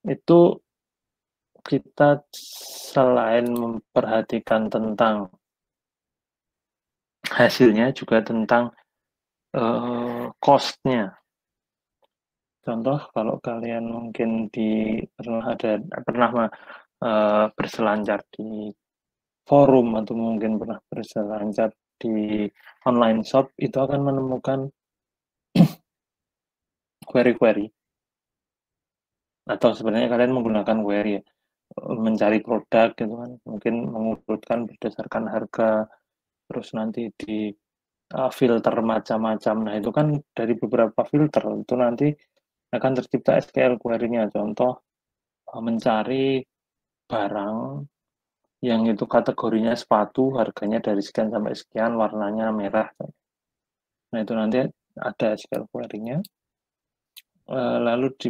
itu kita selain memperhatikan tentang hasilnya juga tentang cost-nya. Contoh kalau kalian mungkin pernah berselancar di forum atau mungkin pernah berselancar di online shop, itu akan menemukan query-query, atau sebenarnya kalian menggunakan query ya, mencari produk gitu kan, mungkin mengurutkan berdasarkan harga, terus nanti di filter macam-macam. Nah, itu kan dari beberapa filter itu nanti akan tercipta SQL query-nya. Contoh mencari barang yang itu kategorinya sepatu, harganya dari sekian sampai sekian, warnanya merah. Nah, itu nanti ada SQL query-nya. Lalu di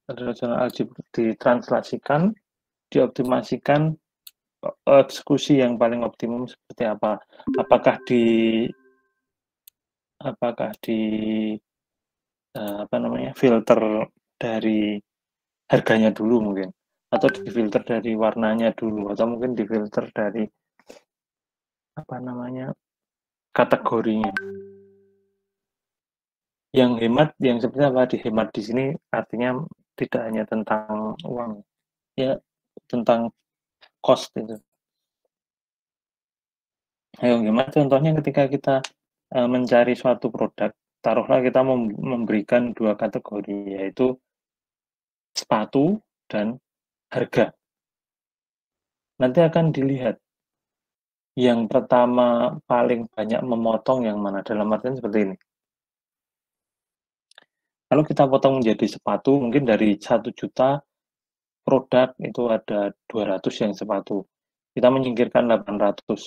relational algebra ditranslasikan, dioptimasikan, eksekusi yang paling optimum seperti apa. Apakah di apakah di filter dari harganya dulu mungkin, atau difilter dari warnanya dulu, atau mungkin difilter dari kategorinya. Yang hemat, yang sebenarnya apa dihemat di sini artinya tidak hanya tentang uang, ya tentang cost itu. Yang hemat contohnya ketika kita mencari suatu produk, taruhlah kita memberikan dua kategori, yaitu sepatu dan harga. Nanti akan dilihat yang pertama paling banyak memotong yang mana, dalam artian seperti ini. Kalau kita potong menjadi sepatu, mungkin dari 1 juta produk itu ada 200 yang sepatu. Kita menyingkirkan 800.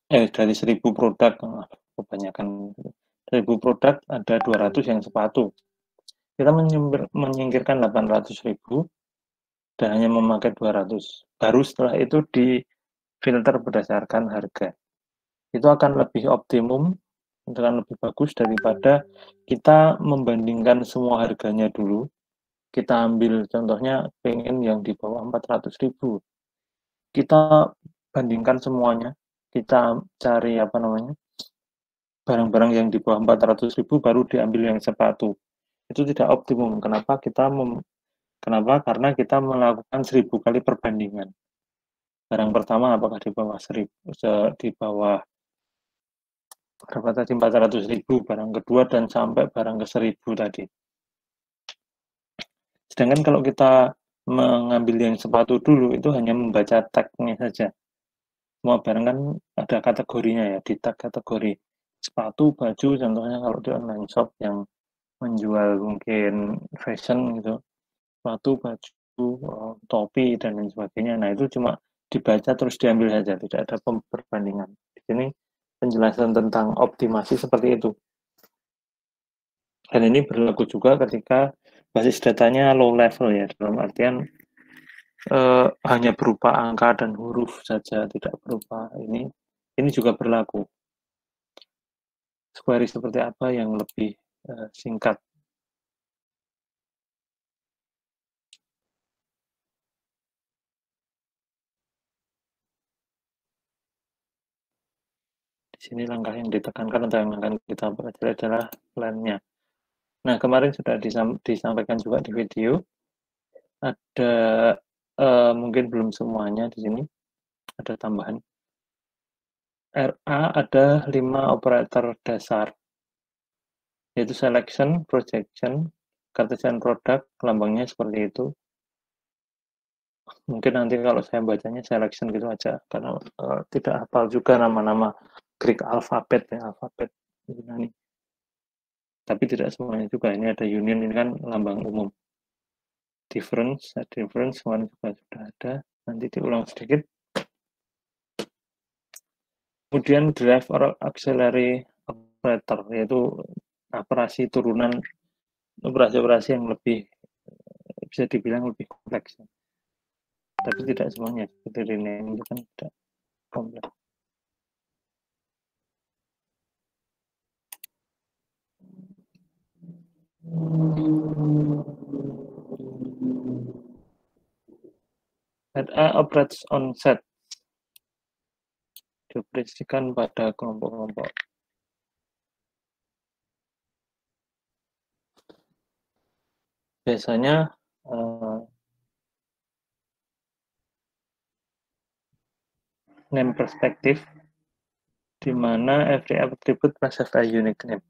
Dari 1000 produk, kebanyakan. 1000 produk ada 200 yang sepatu. Kita menyingkirkan 800.000 dan hanya memakai 200. Baru setelah itu difilter berdasarkan harga. Itu akan lebih optimum, akan lebih bagus daripada kita membandingkan semua harganya dulu. Kita ambil contohnya pengen yang di bawah 400.000. Kita bandingkan semuanya. Kita cari barang-barang yang di bawah 400.000 baru diambil yang sepatu. Itu tidak optimum. Kenapa? Karena kita melakukan 1000 kali perbandingan. Barang pertama apakah di bawah 1000, di bawah berapa tadi, 400.000, barang kedua dan sampai barang ke 1000 tadi. Sedangkan kalau kita mengambil yang sepatu dulu, itu hanya membaca tag-nya saja. Semua barang kan ada kategorinya ya, di tag kategori sepatu, baju, contohnya kalau di online shop yang menjual mungkin fashion gitu, sepatu, baju, topi, dan lain sebagainya. Nah, itu cuma dibaca terus diambil saja, tidak ada perbandingan. Di sini penjelasan tentang optimasi seperti itu. Dan ini berlaku juga ketika basis datanya low level ya, dalam artian hanya berupa angka dan huruf saja, tidak berupa ini. Ini juga berlaku. Query seperti apa yang lebih singkat. Di sini langkah yang ditekankan atau yang akan kita pelajari adalah plan-nya. Nah, kemarin sudah disampaikan juga di video. Ada mungkin belum semuanya di sini. Ada tambahan. RA ada 5 operator dasar, yaitu selection, projection, Cartesian product, lambangnya seperti itu. Mungkin nanti kalau saya bacanya selection gitu aja, karena tidak hafal juga nama-nama Greek alphabet ya, alfabet Yunani. Tapi tidak semuanya juga. Ini ada union, ini kan lambang umum. Difference kemarin juga sudah ada. Nanti diulang sedikit. Kemudian drive or auxiliary operator, yaitu operasi turunan, operasi-operasi yang lebih bisa dibilang lebih kompleks. Tapi tidak semuanya, seperti rename itu kan tidak kompleks. ZA operates on set, dioperasikan pada kelompok-kelompok. Biasanya name perspective, di mana every attribute must have a unique name.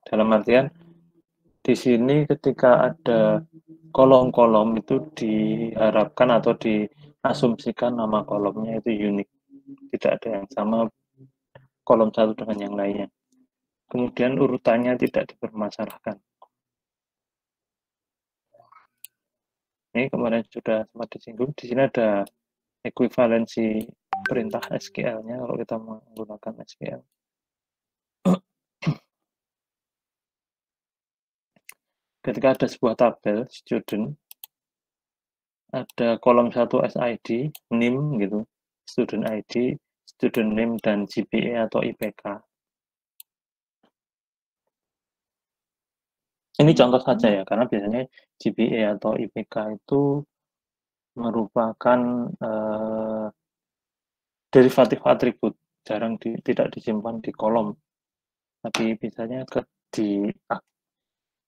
Dalam artian, di sini ketika ada kolom-kolom itu diharapkan atau diasumsikan nama kolomnya itu unik. Tidak ada yang sama kolom satu dengan yang lainnya. Kemudian urutannya tidak dipermasalahkan. Ini kemarin sudah sempat disinggung. Di sini ada ekuivalensi perintah SQL-nya kalau kita menggunakan SQL. Ketika ada sebuah tabel student, ada kolom 1 SID, NIM gitu, student ID, student name, dan GPA atau IPK. Ini contoh saja ya, karena biasanya GPA atau IPK itu merupakan derivatif atribut, jarang tidak disimpan di kolom, tapi biasanya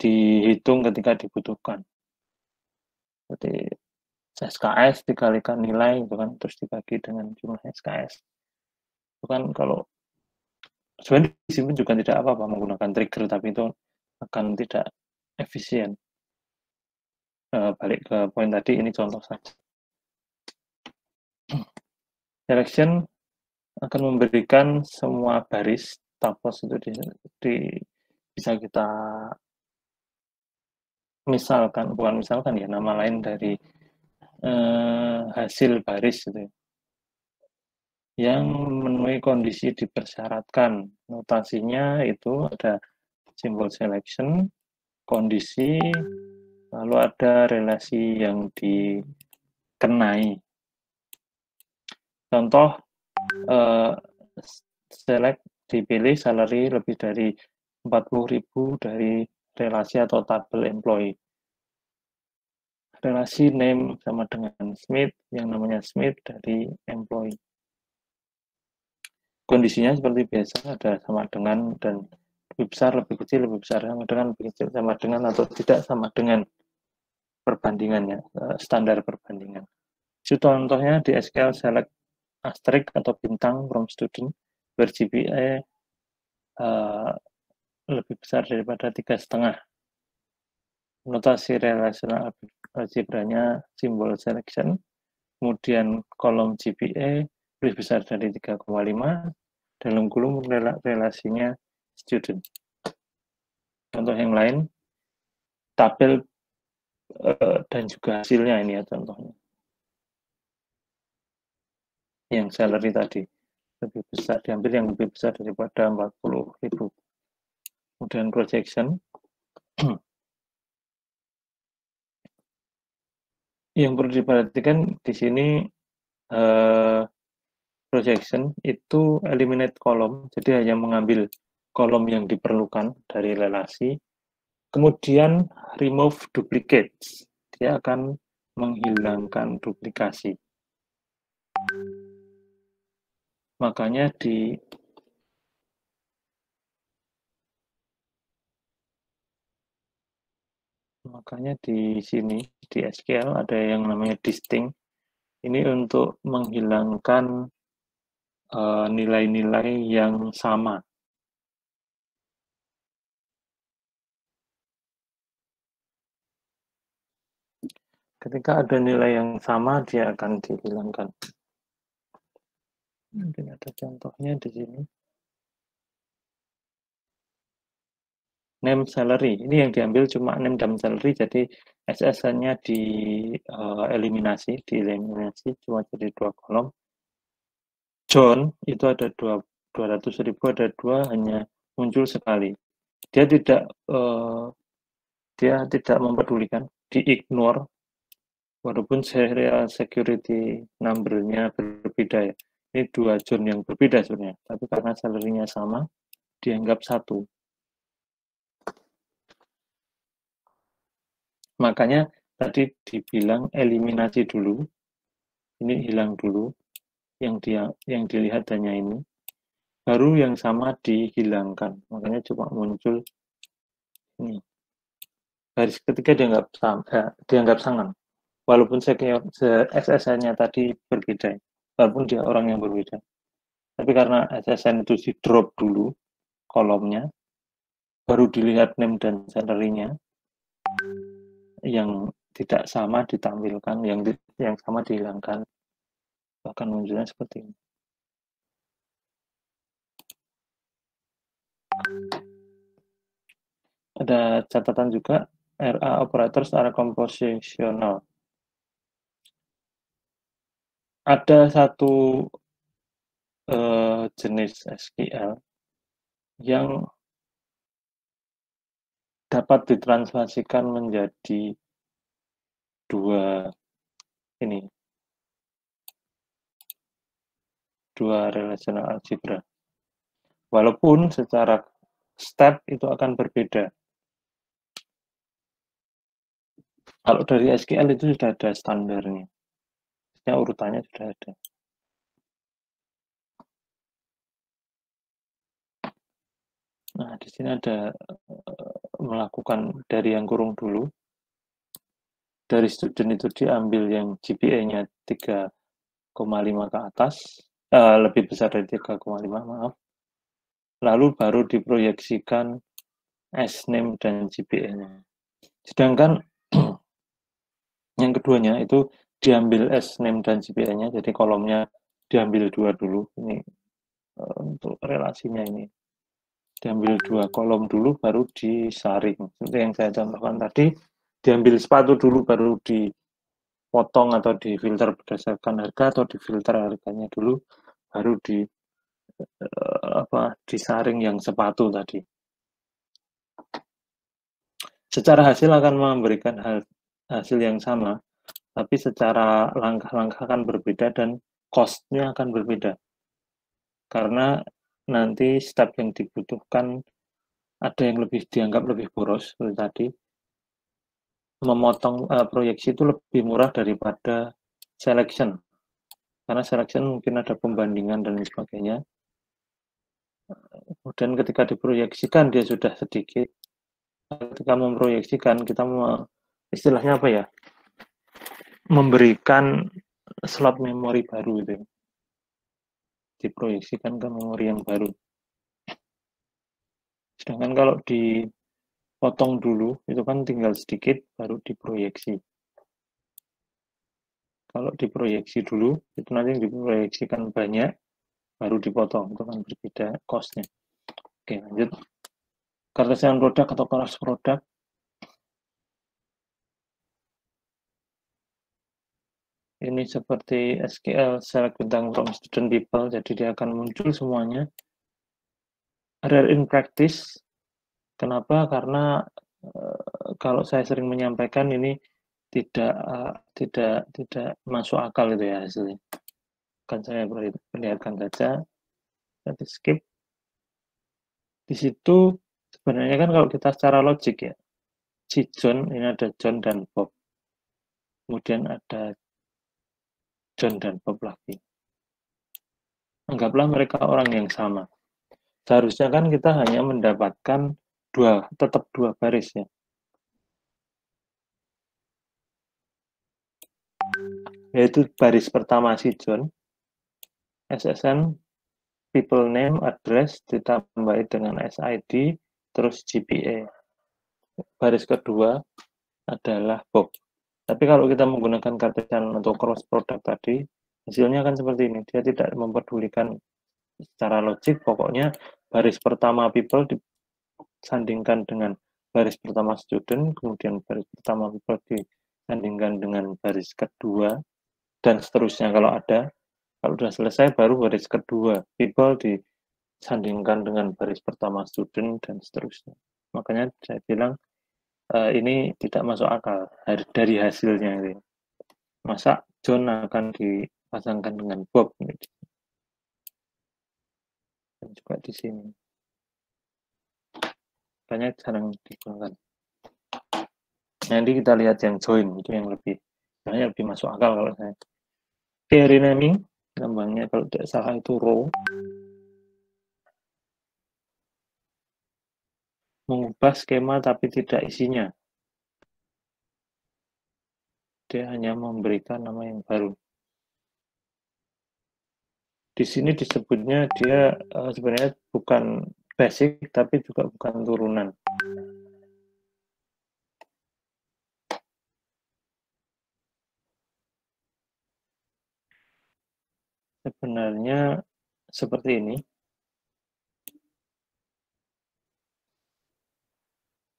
dihitung ketika dibutuhkan. Seperti SKS dikalikan nilai, itu kan, terus dibagi dengan jumlah SKS. Itu kan kalau sebenarnya disimpan juga tidak apa-apa menggunakan trigger, tapi itu akan tidak efisien. Balik ke poin tadi, ini contoh saja. Selection akan memberikan semua baris tapos itu bisa kita misalkan, bukan misalkan ya, nama lain dari hasil baris itu yang memenuhi kondisi dipersyaratkan. Notasinya itu ada simbol selection, kondisi, lalu ada relasi yang dikenai. Contoh, select dipilih salary lebih dari 40.000 dari relasi atau tabel employee. Relasi name sama dengan Smith, yang namanya Smith dari employee. Kondisinya seperti biasa, ada sama dengan dan lebih besar, lebih kecil, lebih besar, sama dengan, lebih kecil, sama dengan, atau tidak sama dengan perbandingannya, standar perbandingan. Contohnya di SQL select asterisk atau bintang from student where GPA lebih besar daripada 3,5. Notasi relational algebranya simbol selection, kemudian kolom GPA lebih besar dari 3,5, dalam kurung relasinya student. Contoh yang lain, tabel dan juga hasilnya ini ya contohnya. Yang salary tadi lebih besar, diambil yang lebih besar daripada 40.000. Kemudian projection, yang perlu diperhatikan di sini projection itu eliminate kolom, jadi hanya mengambil kolom yang diperlukan dari relasi, kemudian remove duplicates, dia akan menghilangkan duplikasi. Makanya di sini di SQL ada yang namanya distinct. Ini untuk menghilangkan nilai-nilai yang sama. Ketika ada nilai yang sama, dia akan dihilangkan. Mungkin ada contohnya di sini. Name salary, ini yang diambil cuma name dan salary, jadi SSN-nya dieliminasi cuma jadi 2 kolom. John itu ada 200.000, ada 2, hanya muncul sekali. Dia tidak mempedulikan, di-ignore, walaupun serial security number-nya berbeda ya. Ini 2 John yang berbeda sebenarnya, tapi karena salary-nya sama, dianggap 1. Makanya tadi dibilang eliminasi dulu, ini hilang dulu, yang dilihat hanya ini, baru yang sama dihilangkan, makanya cuma muncul ini. Baris ketiga dianggap sangat, walaupun SSN-nya tadi berbeda, walaupun dia orang yang berbeda. Tapi karena SSN itu di drop dulu kolomnya, baru dilihat name dan salary-nya, yang tidak sama ditampilkan, yang sama dihilangkan, bahkan munculnya seperti ini. Ada catatan juga, RA operator secara komposisional. Ada satu jenis SQL yang dapat ditranslasikan menjadi dua relational algebra. Walaupun secara step itu akan berbeda. Kalau dari SQL itu sudah ada standarnya. Urutannya sudah ada. Nah, di sini ada melakukan dari yang kurung dulu. Dari student itu diambil yang GPA-nya 3,5 ke atas, lebih besar dari 3,5, maaf. Lalu baru diproyeksikan S-name dan GPA-nya. Sedangkan yang keduanya itu diambil S-name dan GPA-nya, jadi kolomnya diambil 2 dulu. Ini untuk relasinya ini. Diambil 2 kolom dulu, baru disaring. Seperti yang saya contohkan tadi, diambil sepatu dulu, baru dipotong atau difilter berdasarkan harga, atau difilter harganya dulu, baru disaring yang sepatu tadi. Secara hasil akan memberikan hasil yang sama, tapi secara langkah-langkah akan berbeda dan cost-nya akan berbeda. Karena nanti step yang dibutuhkan ada yang dianggap lebih boros seperti tadi. Memotong proyeksi itu lebih murah daripada selection. Karena selection mungkin ada pembandingan dan sebagainya. Kemudian ketika diproyeksikan dia sudah sedikit. Ketika memproyeksikan, kita istilahnya apa ya? Memberikan slot memori baru gitu. Diproyeksikan ke memori yang baru. Sedangkan kalau dipotong dulu, itu kan tinggal sedikit, baru diproyeksi. Kalau diproyeksi dulu, itu nanti diproyeksikan banyak, baru dipotong. Itu kan berbeda cost-nya. Oke, lanjut. Cartesian product atau cross product. Ini seperti SQL select bintang from student people, jadi dia akan muncul semuanya. Rare in practice. Kenapa? Karena kalau saya sering menyampaikan ini tidak masuk akal itu ya hasilnya. Kan saya perlihatkan saja. Nanti skip. Di situ sebenarnya kan kalau kita secara logik ya, si John, ini ada John dan Bob. Kemudian ada John dan Bob lagi. Anggaplah mereka orang yang sama. Seharusnya kan kita hanya mendapatkan tetap dua baris ya. Yaitu baris pertama si John, SSN, people name, address, ditambah dengan SID, terus GPA. Baris kedua adalah Bob. Tapi kalau kita menggunakan Cartesian untuk cross product tadi, hasilnya kan seperti ini. Dia tidak mempedulikan secara logik, pokoknya baris pertama people disandingkan dengan baris pertama student, kemudian baris pertama people disandingkan dengan baris kedua, dan seterusnya kalau ada. Kalau sudah selesai, baru baris kedua people disandingkan dengan baris pertama student, dan seterusnya. Makanya saya bilang, ini tidak masuk akal dari hasilnya ini. Masa John akan dipasangkan dengan Bob gitu. Dan juga di sini banyak jarang digunakan. Nanti kita lihat yang join, itu yang sebenarnya lebih masuk akal kalau saya. Oke, renaming, lambangnya kalau tidak salah itu row. Mengubah skema tapi tidak isinya. Dia hanya memberikan nama yang baru. Di sini disebutnya dia sebenarnya bukan basic, tapi juga bukan turunan. Sebenarnya seperti ini.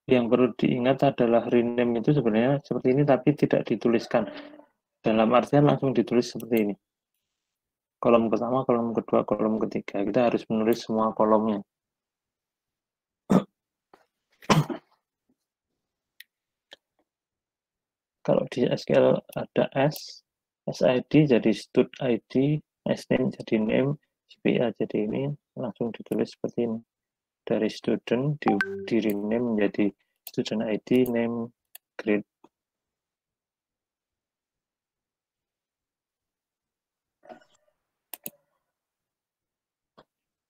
Yang perlu diingat adalah rename itu sebenarnya seperti ini, tapi tidak dituliskan. Dalam artian langsung ditulis seperti ini. Kolom pertama, kolom kedua, kolom ketiga. Kita harus menulis semua kolomnya. Kalau di SQL ada SID jadi stud ID, sname jadi name, CPA jadi ini, langsung ditulis seperti ini. Dari student di rename menjadi student ID, name, grade.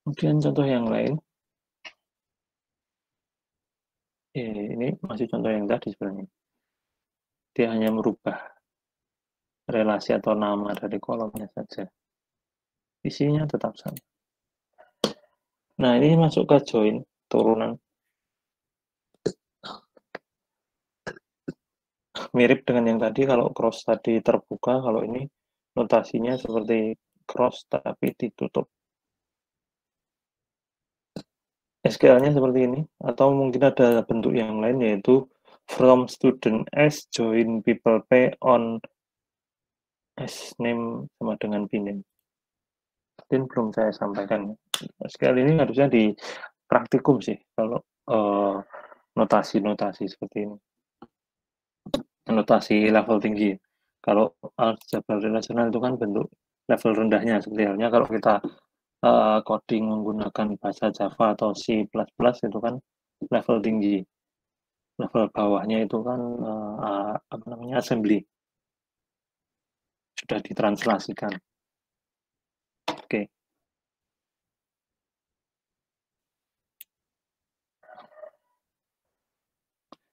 Kemudian contoh yang lain. Ini masih contoh yang tadi sebenarnya. Dia hanya merubah relasi atau nama dari kolomnya saja. Isinya tetap sama. Nah, ini masuk ke join, turunan. Mirip dengan yang tadi, kalau cross tadi terbuka, kalau ini notasinya seperti cross tapi ditutup. SQL-nya seperti ini, atau mungkin ada bentuk yang lain, yaitu from student S join people P on S name sama dengan P name. Mungkin belum saya sampaikan. SQL ini harusnya di praktikum sih, kalau notasi-notasi seperti ini. Notasi level tinggi. Kalau aljabar relasional itu kan bentuk level rendahnya, seperti halnya kalau kita coding menggunakan bahasa Java atau C++ itu kan level tinggi. Level bawahnya itu kan apa namanya, assembly. Sudah ditranslasikan. Oke.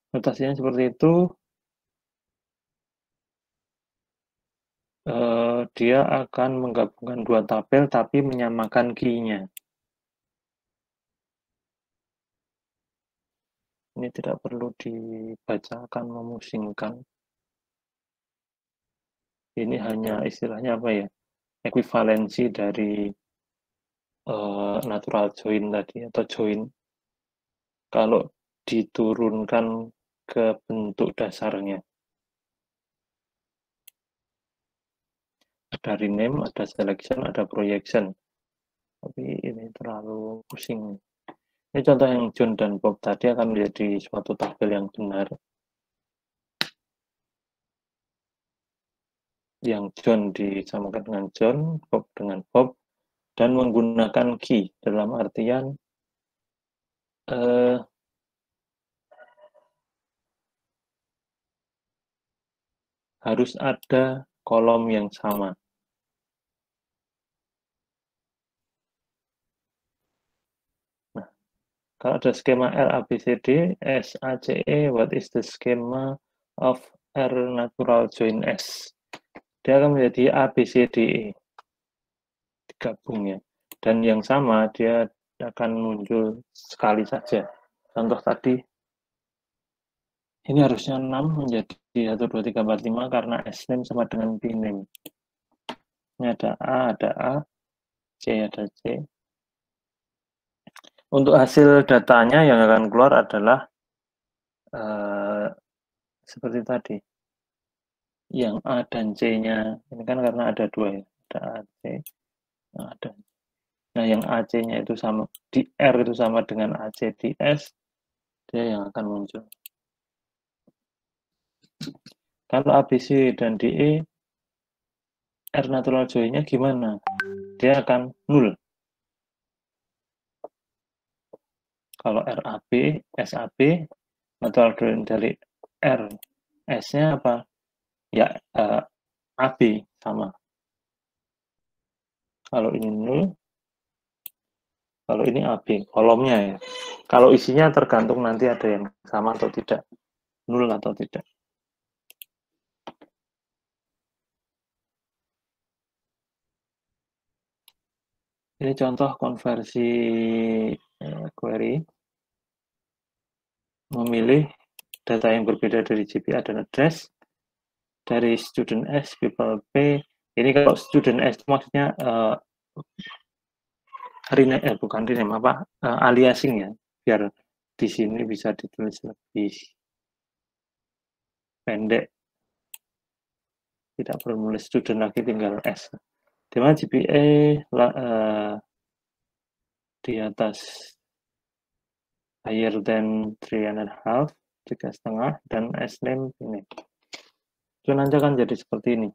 Notasinya seperti itu. Dia akan menggabungkan dua tabel tapi menyamakan key-nya. Ini tidak perlu dibacakan, memusingkan. Ini hanya istilahnya apa ya? Ekuivalensi dari natural join tadi atau join. Kalau diturunkan ke bentuk dasarnya. Ada rename, ada selection, ada projection. Tapi ini terlalu pusing. Ini contoh yang John dan Bob tadi akan menjadi suatu tabel yang benar. Yang John disamakan dengan John, Bob dengan Bob, dan menggunakan key dalam artian harus ada kolom yang sama. Nah, kalau ada skema R, A, B, C, D, S, A, C, E, what is the schema of R natural join S? Dia akan menjadi A, B, C, D, E. Digabung ya. Dan yang sama, dia akan muncul sekali saja. Contoh tadi, ini harusnya 6 menjadi 1, 2, 3, 4, 5 karena S name sama dengan B name. Ini ada A, C ada C. Untuk hasil datanya yang akan keluar adalah seperti tadi. Yang A dan C-nya, ini kan karena ada dua ya. Ada A, C, ada. Nah, yang AC-nya itu sama, di R itu sama dengan AC di S, dia yang akan muncul. Kalau ABC dan DE, R natural join-nya gimana? Dia akan 0. Kalau RAB, SAB, natural join dari R S-nya apa? Ya, AB sama. Kalau ini 0, kalau ini AB, kolomnya ya. Kalau isinya tergantung nanti ada yang sama atau tidak, 0 atau tidak. Ini contoh konversi query. Memilih data yang berbeda dari GPA dan address, dari student S, people P. Ini kalau student S maksudnya bukan rename apa, aliasing ya, biar di sini bisa ditulis lebih pendek, tidak perlu menulis student lagi, tinggal S. Dimana GPA di atas higher than 3.5, 3,5, dan S name ini. Itu nanti akan jadi seperti ini.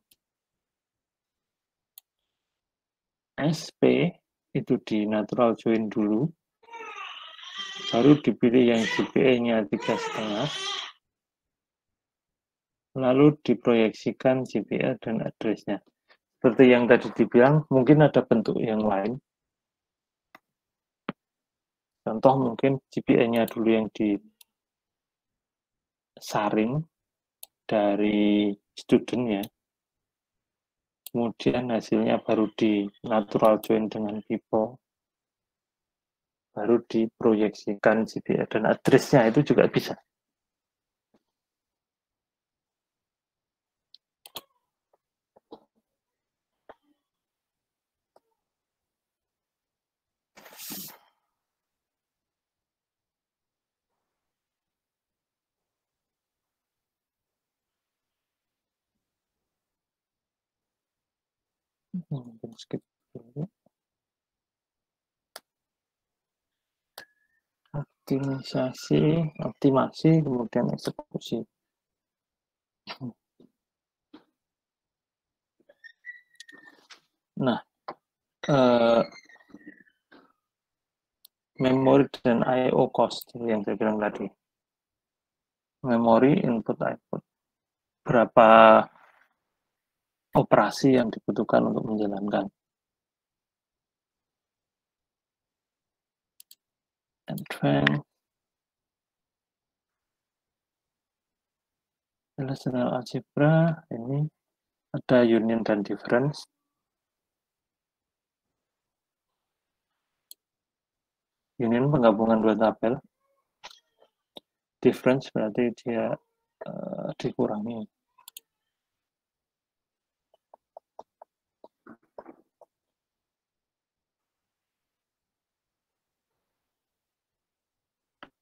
SP itu di natural join dulu, baru dipilih yang GPA-nya 3,5, lalu diproyeksikan GPA dan address-nya. Seperti yang tadi dibilang, mungkin ada bentuk yang lain. Contoh mungkin GPA-nya dulu yang disaring dari student-nya, kemudian hasilnya baru di natural join dengan people, baru diproyeksikan GPA dan address-nya, itu juga bisa. Skip dulu. Optimasi, kemudian eksekusi. Nah, memori dan I/O cost yang saya bilang tadi. Memori, input, output. Berapa operasi yang dibutuhkan untuk menjalankan. Advanced relational algebra, ini ada union dan difference. Union penggabungan dua tabel. Difference berarti dia dikurangi.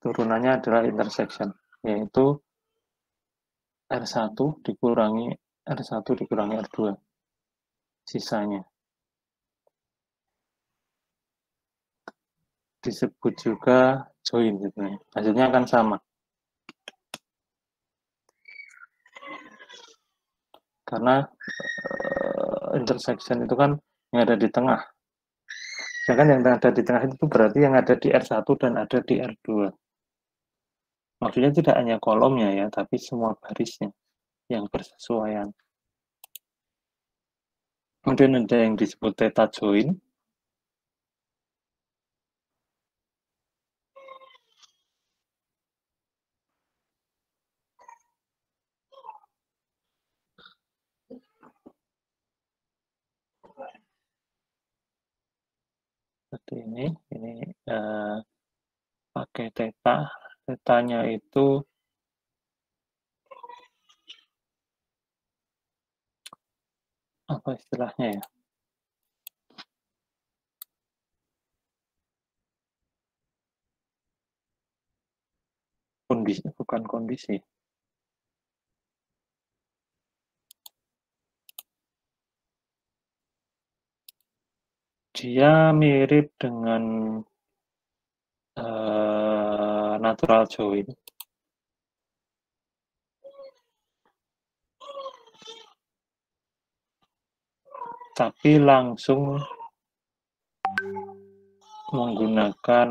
Turunannya adalah intersection, yaitu R1 dikurangi R2, sisanya. Disebut juga join, gitu. Hasilnya akan sama. Karena intersection itu kan yang ada di tengah. Sedangkan yang ada di tengah itu berarti yang ada di R1 dan ada di R2. Maksudnya tidak hanya kolomnya ya, tapi semua barisnya yang bersesuaian. Kemudian ada yang disebut theta join. Seperti ini pakai theta. Tetanya itu apa istilahnya ya? Kondisi, bukan kondisi. Dia mirip dengan natural join. Tapi langsung menggunakan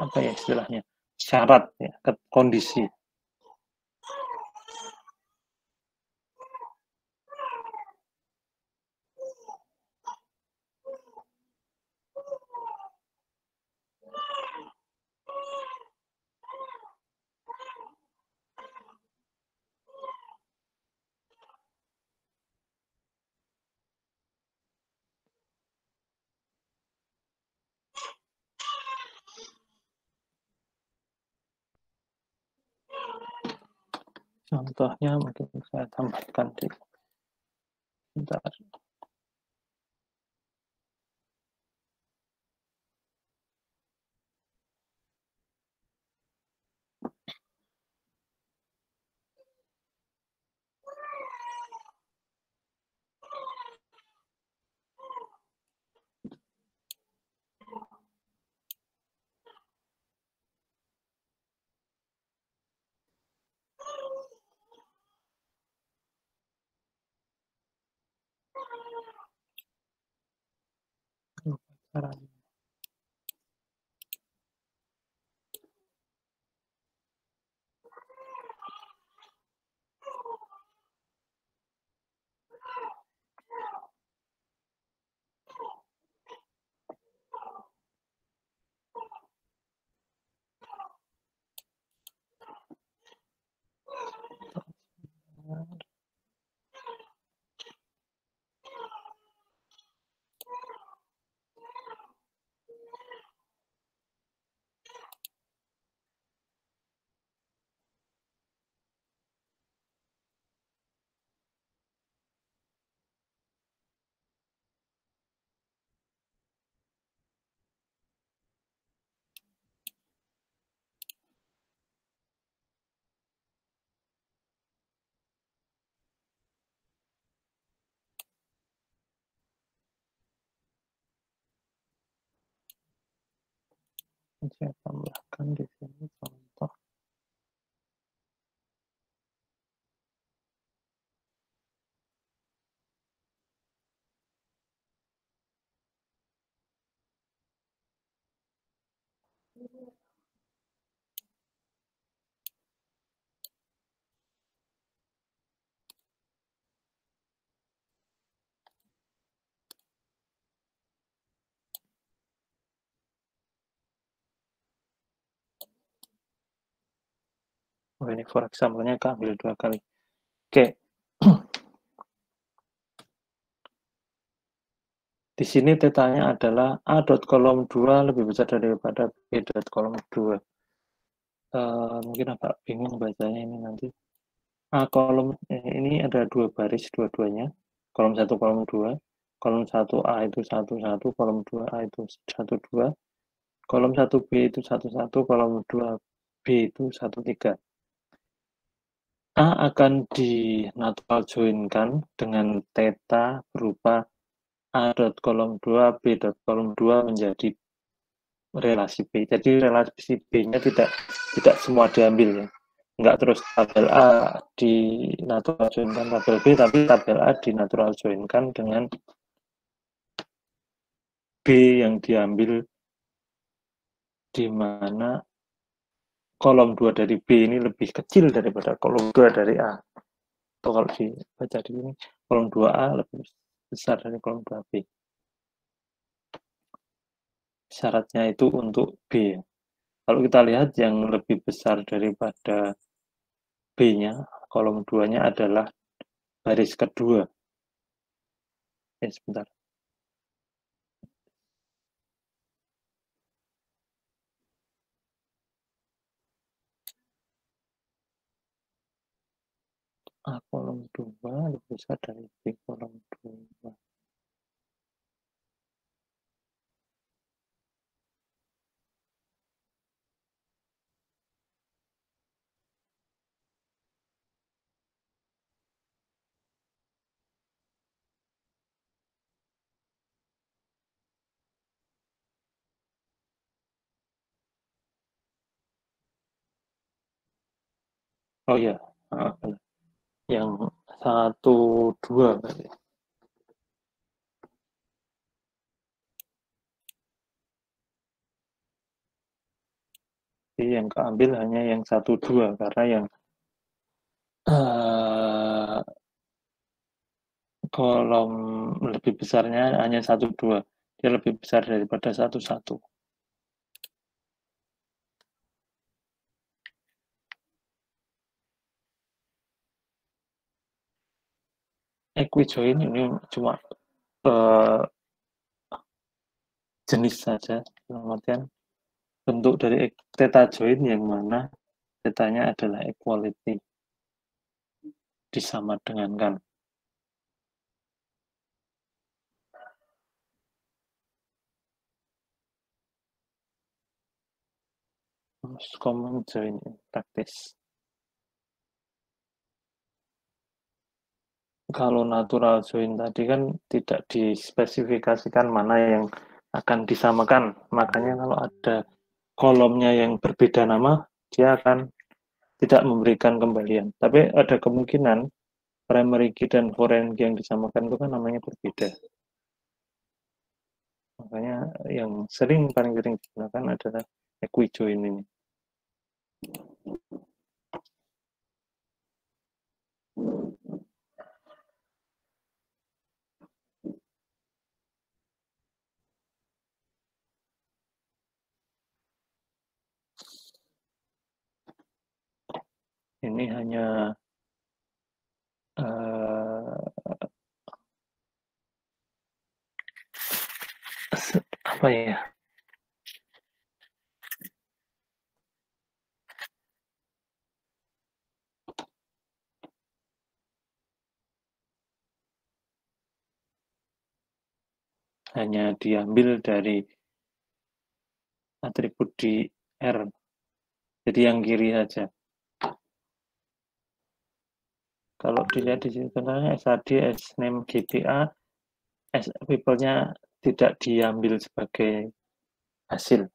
apa ya istilahnya, syarat ya, kondisi. Contohnya mungkin saya tambahkan di bentar. Caranya. Saya tambahkan di sini contoh. Oh, ini for example-nya keambil 2 kali. Oke. Di sini tetanya adalah A dot kolom 2 lebih besar daripada B dot kolom 2. Mungkin agak bingung bacanya ini nanti. A kolom ini ada 2 baris dua-duanya. Kolom 1, kolom 2. Kolom 1 A itu 1, 1. Kolom 2 A itu 1, 2. Kolom 1 B itu 1, 1. Kolom 2 B itu 1, 3. A akan dinatural join-kan dengan theta berupa A dot kolom 2, B dot kolom 2 menjadi relasi B. Jadi relasi B-nya tidak semua diambil ya. Enggak terus tabel A di natural join-kan tabel B, tapi tabel A di natural join-kan dengan B yang diambil di mana kolom 2 dari B ini lebih kecil daripada kolom 2 dari A. Atau kalau dibaca di sini, kolom 2A lebih besar dari kolom 2B. Syaratnya itu untuk B. Kalau kita lihat yang lebih besar daripada B-nya, kolom 2-nya adalah baris kedua. Sebentar. A kolom 2 lebih besar dari B kolom 2. Oh iya, yang 1, 2 berarti. Jadi yang keambil hanya yang 1, 2 karena yang kolom lebih besarnya hanya 1, 2. Dia lebih besar daripada 1, 1. Equijoin ini cuma jenis saja, kemudian bentuk dari theta join yang mana tetanya adalah equality. disamadengankan. Most common join in practice. Kalau natural join tadi kan tidak dispesifikasikan mana yang akan disamakan. Makanya kalau ada kolomnya yang berbeda nama, dia akan tidak memberikan kembalian. Tapi ada kemungkinan primary key dan foreign key yang disamakan itu kan namanya berbeda. Makanya yang paling sering digunakan adalah equijoin ini. Ini hanya apa ya? Hanya diambil dari atribut di R. Jadi yang kiri saja. Kalau dilihat di sini contohnya SAD, SNAME, GPA, people-nya tidak diambil sebagai hasil.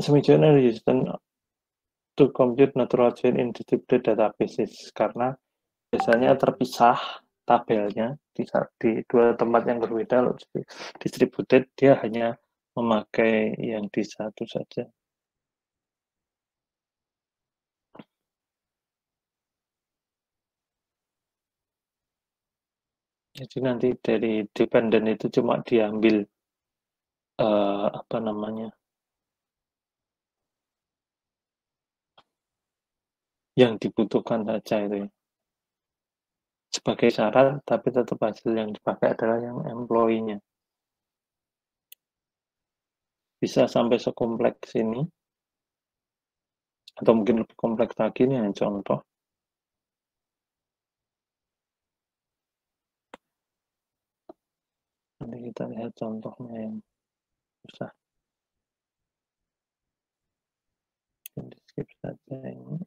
Semiconductor resistant to compute natural chain in distributed databases karena biasanya terpisah tabelnya di dua tempat yang berbeda. Distributed dia hanya memakai yang di satu saja. Jadi nanti dari dependent itu cuma diambil apa namanya yang dibutuhkan saja itu ya. Sebagai syarat, tapi tetap hasil yang dipakai adalah yang employee-nya. Bisa sampai sekompleks ini, atau mungkin lebih kompleks lagi nih yang contoh. Nanti kita lihat contohnya yang susah. Di skip saja ini.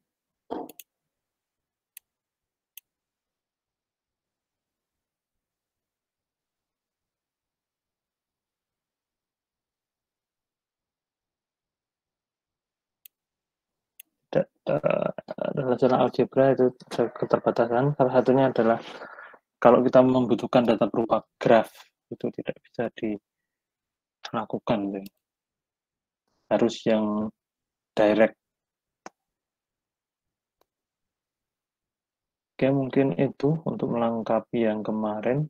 Relational algebra itu keterbatasan. Salah satunya adalah kalau kita membutuhkan data berupa graf, itu tidak bisa dilakukan. Harus yang direct. Oke, mungkin itu untuk melengkapi yang kemarin.